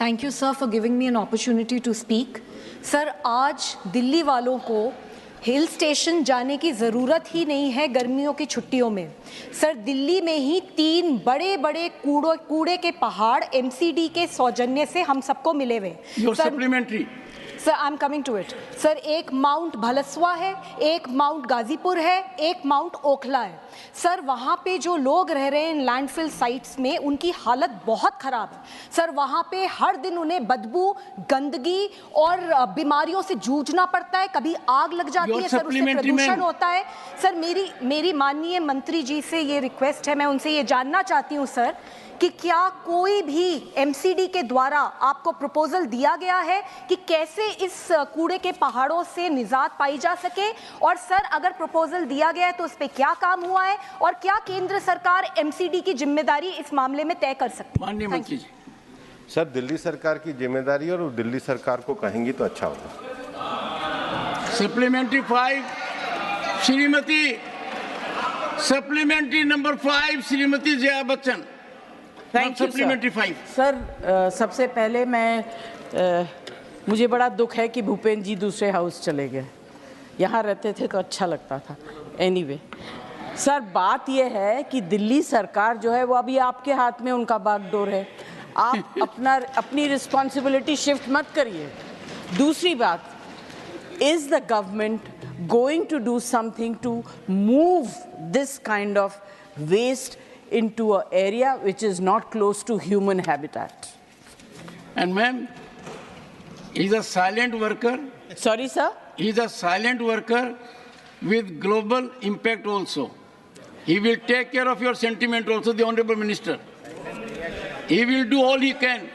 Thank you, sir, for giving me an opportunity to speak. Sir, आज दिल्ली वालों को hill station जाने की ज़रूरत ही नहीं है गर्मियों की छुट्टियों में। सर, दिल्ली में ही 3 बड़े बड़े कूड़े के पहाड़ एमसीडी के सौजन्य से हम सबको मिले हुए। Supplementary sir, I am coming to it. Sir, एक माउंट भलसवा है, एक माउंट गाजीपुर है, एक माउंट ओखला है। सर, वहाँ पे जो लोग रह रहे हैं लैंडफिल साइट्स में, उनकी हालत बहुत ख़राब है। सर, वहाँ पे हर दिन उन्हें बदबू, गंदगी और बीमारियों से जूझना पड़ता है। कभी आग लग जाती है सर, उससे प्रदूषण होता है। सर, मेरी माननीय मंत्री जी से ये रिक्वेस्ट है, मैं उनसे ये जानना चाहती हूँ सर कि क्या कोई भी एमसीडी के द्वारा आपको प्रपोजल दिया गया है कि कैसे इस कूड़े के पहाड़ों से निजात पाई जा सके, और सर अगर प्रपोजल दिया गया है तो उस पर क्या काम हुआ है, और क्या केंद्र सरकार एमसीडी की जिम्मेदारी इस मामले में तय कर सकती है? माननीय सर, दिल्ली सरकार की जिम्मेदारी और दिल्ली सरकार को कहेंगी तो अच्छा होगा। Supplementary 5 Shrimati, supplementary number 5 Shrimati Jaya Bachchan. Thank you sir. सबसे पहले मुझे बड़ा दुख है कि भूपेंद्र जी दूसरे हाउस चले गए। यहाँ रहते थे तो अच्छा लगता था। एनीवे सर, बात यह है कि दिल्ली सरकार जो है वो अभी आपके हाथ में उनका बागडोर है। आप अपनी रिस्पॉन्सिबिलिटी शिफ्ट मत करिए। दूसरी बात, is the government going to do something to move this kind of waste into an area which is not close to human habitat? And ma'am, he's a silent worker. Sorry, sir? He's a silent worker with global impact also. He will take care of your sentiment also, the Honorable Minister. He will do all he can.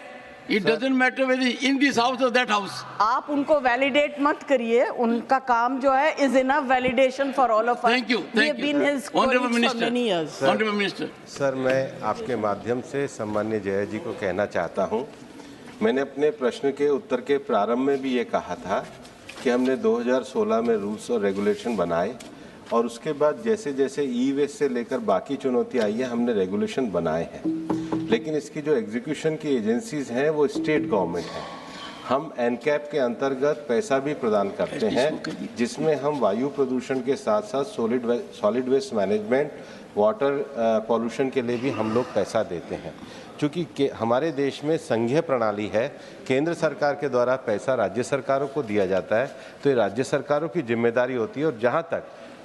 It doesn't matter whether in this house or that house. आप उनको validate मत करिए। उनका काम जो है is enough validation for all of us. Thank you. We have been his colleagues for many years. Honorable Minister. Sir, मैं आपके माध्यम से सम्मान्य जया जी को कहना चाहता हूं, मैंने अपने प्रश्न के उत्तर के प्रारंभ में भी ये कहा था कि हमने 2016 में रूल्स और रेगुलेशन बनाए, और उसके बाद जैसे जैसे ई वेस्ट से लेकर बाकी चुनौती आई है हमने रेगुलेशन बनाए हैं, लेकिन इसकी जो एग्जीक्यूशन की एजेंसीज हैं वो स्टेट गवर्नमेंट है। हम एनकैप के अंतर्गत पैसा भी प्रदान करते हैं, जिसमें हम वायु प्रदूषण के साथ साथ solid waste management, water pollution के लिए भी हम लोग पैसा देते हैं। चूँकि हमारे देश में संघीय प्रणाली है, केंद्र सरकार के द्वारा पैसा राज्य सरकारों को दिया जाता है, तो ये राज्य सरकारों की जिम्मेदारी होती है। और जहाँ तक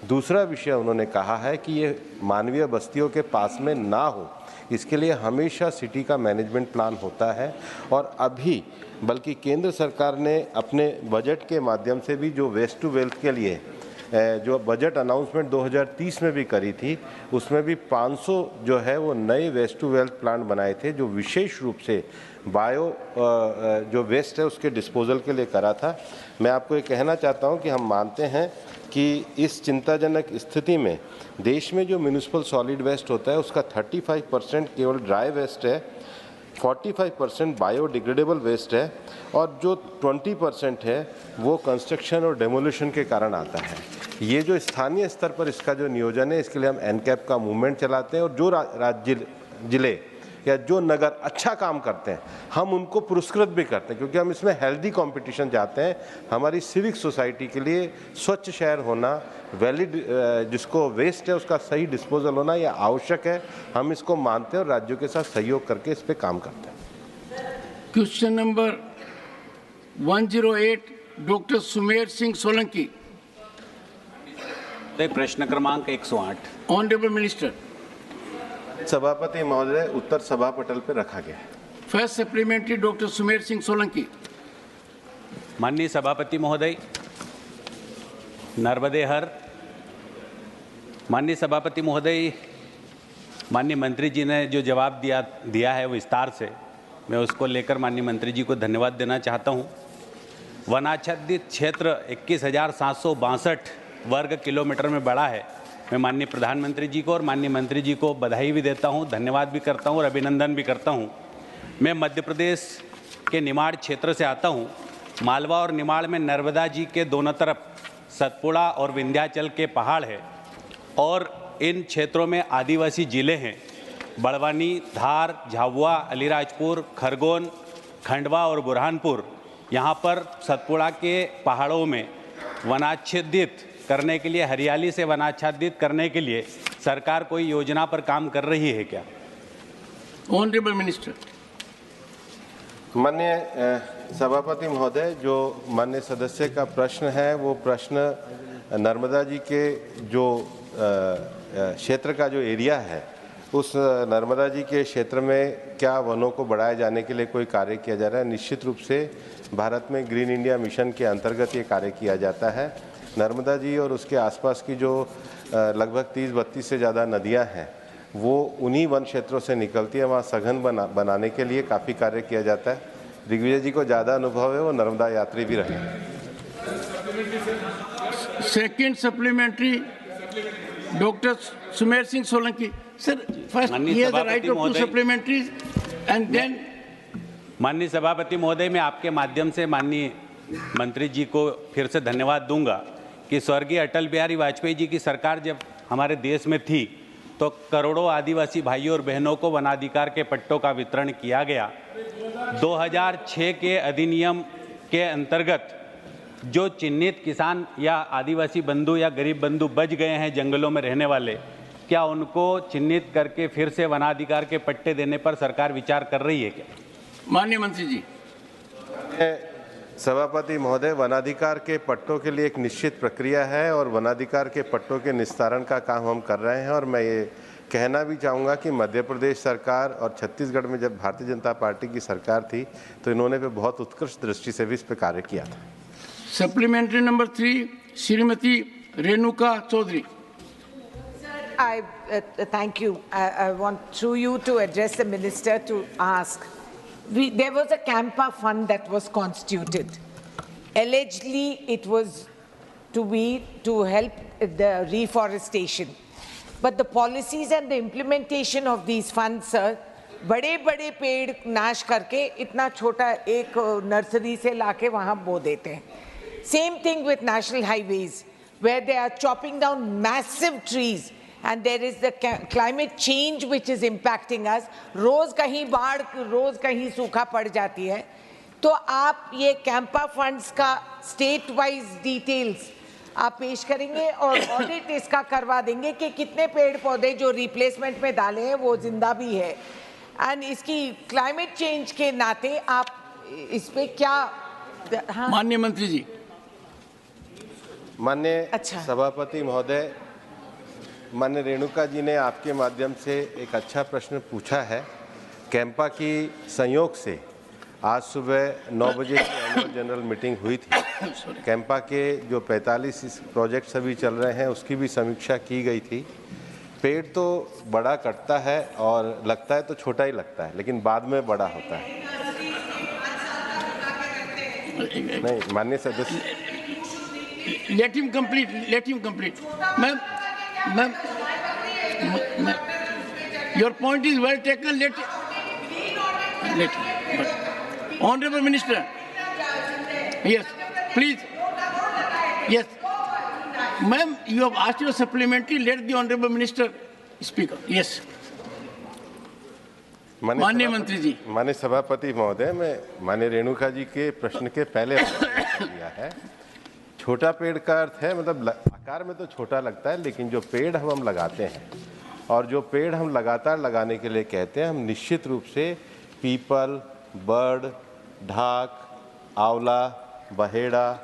दूसरा विषय उन्होंने कहा है कि ये मानवीय बस्तियों के पास में ना हो, इसके लिए हमेशा सिटी का मैनेजमेंट प्लान होता है। और अभी बल्कि केंद्र सरकार ने अपने बजट के माध्यम से भी जो वेस्ट टू वेल्थ के लिए जो बजट अनाउंसमेंट 2030 में भी करी थी, उसमें भी 500 जो है वो नए वेस्ट टू वेल्थ प्लांट बनाए थे, जो विशेष रूप से जो वेस्ट है उसके डिस्पोजल के लिए करा था। मैं आपको ये कहना चाहता हूँ कि हम मानते हैं कि इस चिंताजनक स्थिति में देश में जो म्यूनिसिपल सॉलिड वेस्ट होता है उसका 35% केवल ड्राई वेस्ट है, 45% बायोडिग्रेडेबल वेस्ट है, और जो 20% है वो कंस्ट्रक्शन और डेमोलिशन के कारण आता है। ये जो स्थानीय स्तर पर इसका जो नियोजन है, इसके लिए हम एनकैप का मूवमेंट चलाते हैं, और जो राज्य जिले या जो नगर अच्छा काम करते हैं हम उनको पुरस्कृत भी करते हैं, क्योंकि हम इसमें हेल्दी कंपटीशन चाहते हैं। हमारी सिविक सोसाइटी के लिए स्वच्छ शहर होना, वैलिड जिसको वेस्ट है उसका सही डिस्पोजल होना यह आवश्यक है। हम इसको मानते हैं और राज्यों के साथ सहयोग करके इस पर काम करते हैं। Question number 108 doctor Sumer Singh Solanki. प्रश्न क्रमांक 108। Honourable minister. सभापति महोदय, उत्तर सभा पटल पर रखा गया है। First supplementary doctor Sumer Singh Solanki. माननीय सभापति महोदय, नर्मदे हर। माननीय सभापति महोदय, माननीय मंत्री जी ने जो जवाब दिया है विस्तार से, मैं उसको लेकर माननीय मंत्री जी को धन्यवाद देना चाहता हूँ। वनाच्छादित क्षेत्र 21,762 वर्ग किलोमीटर में बढ़ा है। मैं माननीय प्रधानमंत्री जी को और माननीय मंत्री जी को बधाई भी देता हूं, धन्यवाद भी करता हूं और अभिनंदन भी करता हूं। मैं मध्य प्रदेश के निमाड़ क्षेत्र से आता हूं। मालवा और निमाड़ में नर्मदा जी के दोनों तरफ सतपुड़ा और विंध्याचल के पहाड़ है, और इन क्षेत्रों में आदिवासी जिले हैं। बड़वानी, धार, झाबुआ, अलीराजपुर, खरगोन, खंडवा और बुरहानपुर, यहाँ पर सतपुड़ा के पहाड़ों में वनाच्छादित करने के लिए, हरियाली से वनाच्छादित करने के लिए सरकार कोई योजना पर काम कर रही है क्या? Honourable minister. माननीय सभापति महोदय, जो माननीय सदस्य का प्रश्न है वो प्रश्न नर्मदा जी के जो क्षेत्र का जो एरिया है, उस नर्मदा जी के क्षेत्र में क्या वनों को बढ़ाए जाने के लिए कोई कार्य किया जा रहा है। निश्चित रूप से भारत में ग्रीन इंडिया मिशन के अंतर्गत ये कार्य किया जाता है। नर्मदा जी और उसके आसपास की जो लगभग 30-32 से ज़्यादा नदियां हैं, वो उन्हीं वन क्षेत्रों से निकलती है। वहाँ सघन बनाने के लिए काफ़ी कार्य किया जाता है। दिग्विजय जी को ज़्यादा अनुभव है, वो नर्मदा यात्री भी रहे हैं। Second supplementary doctor Sumer Singh Solanki. Sir, first ही has the right of 2 supplementaries and then. माननीय सभापति महोदय, मैं आपके माध्यम से माननीय मंत्री जी को फिर से धन्यवाद दूंगा कि स्वर्गीय अटल बिहारी वाजपेयी जी की सरकार जब हमारे देश में थी तो करोड़ों आदिवासी भाइयों और बहनों को वनाधिकार के पट्टों का वितरण किया गया। 2006 के अधिनियम के अंतर्गत जो चिन्हित किसान या आदिवासी बंधु या गरीब बंधु बच गए हैं जंगलों में रहने वाले, क्या उनको चिन्हित करके फिर से वनाधिकार के पट्टे देने पर सरकार विचार कर रही है क्या? माननीय मंत्री जी। सभापति महोदय, वनाधिकार के पट्टों के लिए एक निश्चित प्रक्रिया है और वनाधिकार के पट्टों के निस्तारण का काम हम कर रहे हैं। और मैं ये कहना भी चाहूँगा कि मध्य प्रदेश सरकार और छत्तीसगढ़ में जब भारतीय जनता पार्टी की सरकार थी तो इन्होंने भी बहुत उत्कृष्ट दृष्टि से भी इस पर कार्य किया था। Supplementary number 3 Shrimati Renuka Chaudhary. I thank you. I want through you to address the minister to ask. There was a Campa fund that was constituted. Allegedly, it was to help the reforestation. But the policies and the implementation of these funds, sir, बड़े-बड़े पेड़ नाश करके इतना छोटा एक nursery से लाके वहाँ बो देते हैं. Same thing with national highways, where they are chopping down massive trees. And there is the climate change which is impacting us. रोज कहीं बाढ़, रोज कहीं सूखा पड़ जाती है. तो आप ये कैंपा फंड्स का स्टेट वाइज डिटेल्स आप पेश करेंगे और ऑडिट इसका करवा देंगे कि कितने पेड़ पौधे जो रिप्लेसमेंट में डाले हैं वो जिंदा भी है. एंड इसकी क्लाइमेट चेंज के नाते आप इस पे क्या? हाँ? माननीय मंत्री जी। माननीय सभापति महोदय, माननीय रेणुका जी ने आपके माध्यम से एक अच्छा प्रश्न पूछा है। कैंपा की संयोग से आज सुबह 9 बजे की एनुअल जनरल मीटिंग हुई थी। कैंपा के जो 45 प्रोजेक्ट सभी चल रहे हैं उसकी भी समीक्षा की गई थी। पेड़ तो बड़ा कटता है और लगता है तो छोटा ही लगता है, लेकिन बाद में बड़ा होता है। नहीं, माननीय सदस्य, Let him complete. Ma'am, your point is well taken. Let Honorable Minister. Yes, please. Yes. Ma'am, you have asked your supplementary. Let the Honorable Minister speak. Yes. माननीय मंत्री जी। माननीय सभापति महोदय, मैं माननीय रेणुका जी के प्रश्न के पहले दिया है। छोटा पेड़ का अर्थ है मतलब आकार में तो छोटा लगता है, लेकिन जो पेड़ हम लगाते हैं और जो पेड़ हम लगातार लगाने के लिए कहते हैं, हम निश्चित रूप से पीपल, बर्ड, ढाक, आंवला, बहेड़ा,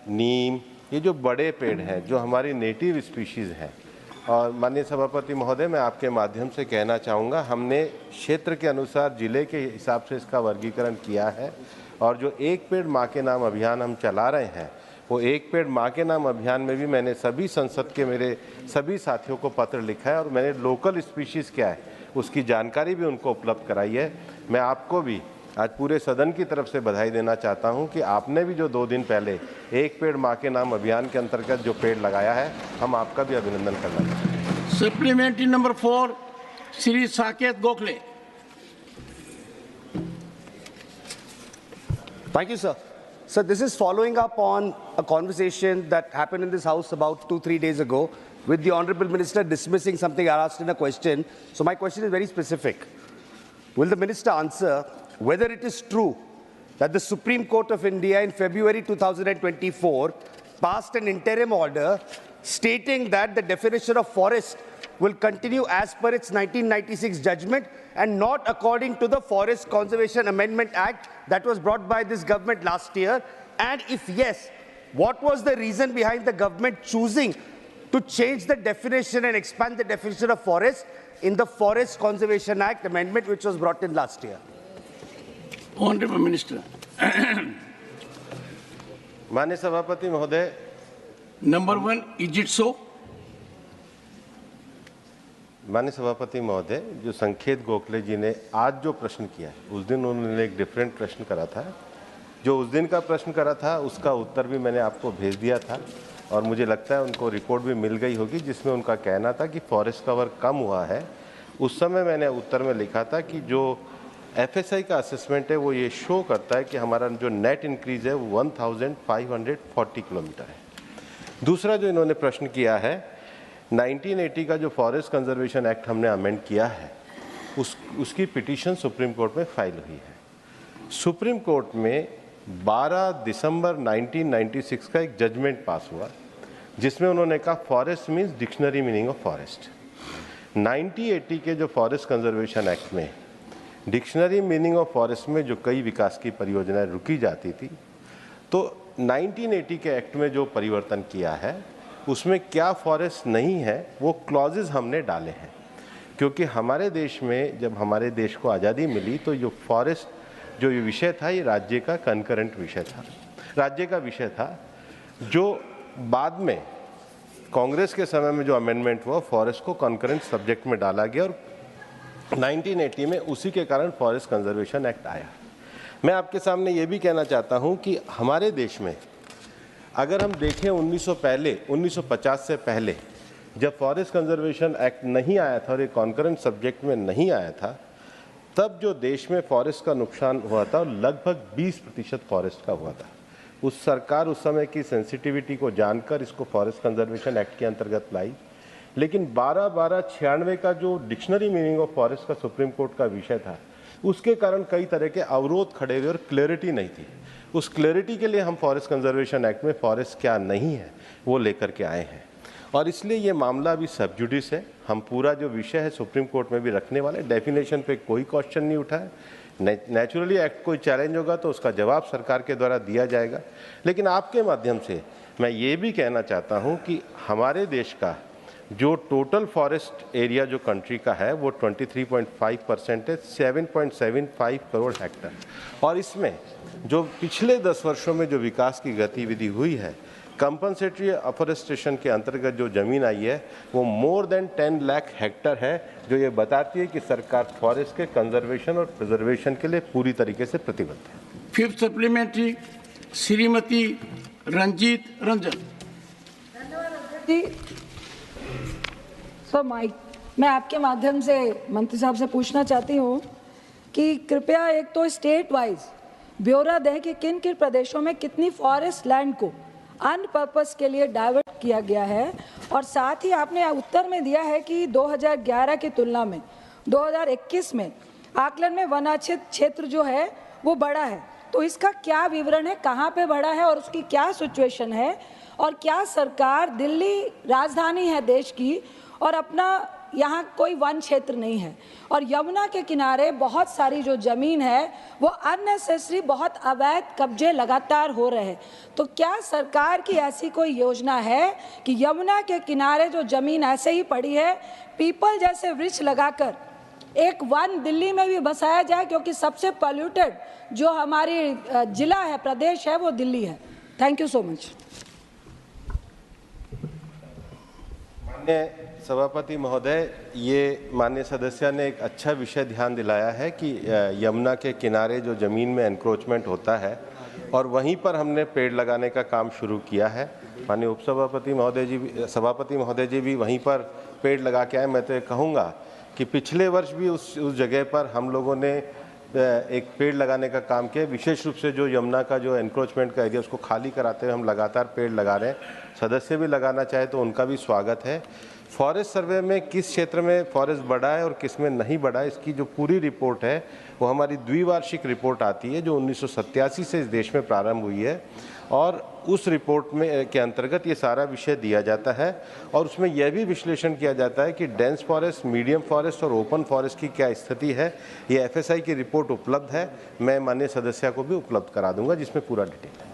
नीम, ये जो बड़े पेड़ हैं जो हमारी नेटिव स्पीशीज़ हैं। और माननीय सभापति महोदय, मैं आपके माध्यम से कहना चाहूँगा, हमने क्षेत्र के अनुसार जिले के हिसाब से इसका वर्गीकरण किया है। और जो एक पेड़ माँ के नाम अभियान हम चला रहे हैं, वो एक पेड़ माँ के नाम अभियान में भी मैंने सभी संसद के मेरे सभी साथियों को पत्र लिखा है और मैंने लोकल स्पीशीज़ क्या है उसकी जानकारी भी उनको उपलब्ध कराई है। मैं आपको भी आज पूरे सदन की तरफ से बधाई देना चाहता हूं कि आपने भी जो 2 दिन पहले एक पेड़ माँ के नाम अभियान के अंतर्गत जो पेड़ लगाया है, हम आपका भी अभिनंदन करना चाहते हैं। Supplementary number 4 Shri Saket Gokhale. Thank you, sir. Sir, this is following up on a conversation that happened in this House about 2-3 days ago with the Honorable Minister dismissing something I asked in a question. So my question is very specific. Will the Minister answer whether it is true that the Supreme Court of India in February 2024 passed an interim order stating that the definition of forest will continue as per its 1996 judgment and not according to the Forest Conservation Amendment Act that was brought by this government last year? And if yes, what was the reason behind the government choosing to change the definition and expand the definition of forest in the Forest Conservation Act amendment which was brought in last year? Honorable Minister. माननीय सभापति महोदय, Number one, is it so? माननीय सभापति महोदय, जो संकेत गोखले जी ने आज जो प्रश्न किया है, उस दिन उन्होंने एक डिफरेंट प्रश्न करा था। जो उस दिन का प्रश्न करा था उसका उत्तर भी मैंने आपको भेज दिया था और मुझे लगता है उनको रिपोर्ट भी मिल गई होगी जिसमें उनका कहना था कि फॉरेस्ट कवर कम हुआ है। उस समय मैंने उत्तर में लिखा था कि जो एफएसआई का असेसमेंट है वो ये शो करता है कि हमारा जो नेट इंक्रीज है वो 1540 किलोमीटर है। दूसरा जो इन्होंने प्रश्न किया है, 1980 का जो फॉरेस्ट कंजर्वेशन एक्ट हमने अमेंड किया है उसकी पिटीशन सुप्रीम कोर्ट में फाइल हुई है। सुप्रीम कोर्ट में 12 दिसंबर 1996 का एक जजमेंट पास हुआ जिसमें उन्होंने कहा forest means dictionary meaning of forest. 1980 के जो फॉरेस्ट कंजर्वेशन एक्ट में डिक्शनरी मीनिंग ऑफ फॉरेस्ट में जो कई विकास की परियोजनाएं रुकी जाती थी, तो 1980 के एक्ट में जो परिवर्तन किया है उसमें क्या फॉरेस्ट नहीं है वो क्लॉजेज हमने डाले हैं, क्योंकि हमारे देश में जब हमारे देश को आज़ादी मिली तो जो फॉरेस्ट जो ये विषय था ये राज्य का कंकरेंट विषय था, राज्य का विषय था। जो बाद में कांग्रेस के समय में जो अमेंडमेंट हुआ फॉरेस्ट को कंकरेंट सब्जेक्ट में डाला गया और 1980 में उसी के कारण फॉरेस्ट कंजर्वेशन एक्ट आया। मैं आपके सामने ये भी कहना चाहता हूँ कि हमारे देश में अगर हम देखें 1950 से पहले जब फॉरेस्ट कंजर्वेशन एक्ट नहीं आया था और ये कॉन्करेंट सब्जेक्ट में नहीं आया था, तब जो देश में फॉरेस्ट का नुकसान हुआ था लगभग 20% फॉरेस्ट का हुआ था। उस सरकार उस समय की सेंसिटिविटी को जानकर इसको फॉरेस्ट कंजर्वेशन एक्ट के अंतर्गत लाई, लेकिन 12/12/96 का जो डिक्शनरी मीनिंग ऑफ फॉरेस्ट का सुप्रीम कोर्ट का विषय था उसके कारण कई तरह के अवरोध खड़े हुए और क्लैरिटी नहीं थी। उस क्लैरिटी के लिए हम फॉरेस्ट कंजर्वेशन एक्ट में फॉरेस्ट क्या नहीं है वो लेकर के आए हैं और इसलिए ये मामला अभी सब जुडिस है। हम पूरा जो विषय है सुप्रीम कोर्ट में भी रखने वाले, डेफिनेशन पे कोई क्वेश्चन नहीं उठा है। नेचुरली एक्ट कोई चैलेंज होगा तो उसका जवाब सरकार के द्वारा दिया जाएगा, लेकिन आपके माध्यम से मैं ये भी कहना चाहता हूँ कि हमारे देश का जो टोटल फॉरेस्ट एरिया जो कंट्री का है वो 23.5% है, 7.75 करोड़ हेक्टर, और इसमें जो पिछले 10 वर्षों में जो विकास की गतिविधि हुई है कंपनसेटरी अफॉरेस्टेशन के अंतर्गत जो जमीन आई है वो मोर देन 10 लाख हेक्टर है, जो ये बताती है कि सरकार फॉरेस्ट के कंजर्वेशन और प्रिजर्वेशन के लिए पूरी तरीके से प्रतिबद्ध है। Fifth supplementary, Shrimati Ranjeet Ranjan. जी सर, मैं आपके माध्यम से मंत्री साहब से पूछना चाहती हूँ कि कृपया एक तो स्टेट वाइज ब्यौरा दें कि किन किन प्रदेशों में कितनी फॉरेस्ट लैंड को अन पर्पस के लिए डाइवर्ट किया गया है, और साथ ही आपने उत्तर में दिया है कि 2011 की तुलना में 2021 में आकलन में वनाच्छेद क्षेत्र जो है वो बढ़ा है, तो इसका क्या विवरण है, कहाँ पे बढ़ा है और उसकी क्या सिचुएशन है, और क्या सरकार, दिल्ली राजधानी है देश की और अपना यहाँ कोई वन क्षेत्र नहीं है और यमुना के किनारे बहुत सारी जो ज़मीन है वो अननेसेसरी बहुत अवैध कब्जे लगातार हो रहे हैं, तो क्या सरकार की ऐसी कोई योजना है कि यमुना के किनारे जो ज़मीन ऐसे ही पड़ी है पीपल जैसे वृक्ष लगाकर एक वन दिल्ली में भी बसाया जाए, क्योंकि सबसे पॉल्यूटेड जो हमारी जिला है, प्रदेश है, वो दिल्ली है। Thank you so much. माननीय सभापति महोदय, ये माननीय सदस्य ने एक अच्छा विषय ध्यान दिलाया है कि यमुना के किनारे जो ज़मीन में एनक्रोचमेंट होता है और वहीं पर हमने पेड़ लगाने का काम शुरू किया है। माननीय उपसभापति महोदय जी, सभापति महोदय जी भी वहीं पर पेड़ लगा के आए। मैं तो ये कहूँगा कि पिछले वर्ष भी उस जगह पर हम लोगों ने एक पेड़ लगाने का काम किया, विशेष रूप से जो यमुना का जो एनक्रोचमेंट का एरिया उसको खाली कराते हुए हम लगातार पेड़ लगा रहे हैं। सदस्य भी लगाना चाहे तो उनका भी स्वागत है। फॉरेस्ट सर्वे में किस क्षेत्र में फॉरेस्ट बढ़ा है और किस में नहीं बढ़ा है, इसकी जो पूरी रिपोर्ट है वो हमारी द्विवार्षिक रिपोर्ट आती है जो 1987 से इस देश में प्रारंभ हुई है, और उस रिपोर्ट में के अंतर्गत ये सारा विषय दिया जाता है और उसमें यह भी विश्लेषण किया जाता है कि डेंस फॉरेस्ट, मीडियम फॉरेस्ट और ओपन फॉरेस्ट की क्या स्थिति है। ये FSI की रिपोर्ट उपलब्ध है, मैं माननीय सदस्य को भी उपलब्ध करा दूंगा जिसमें पूरा डिटेल है।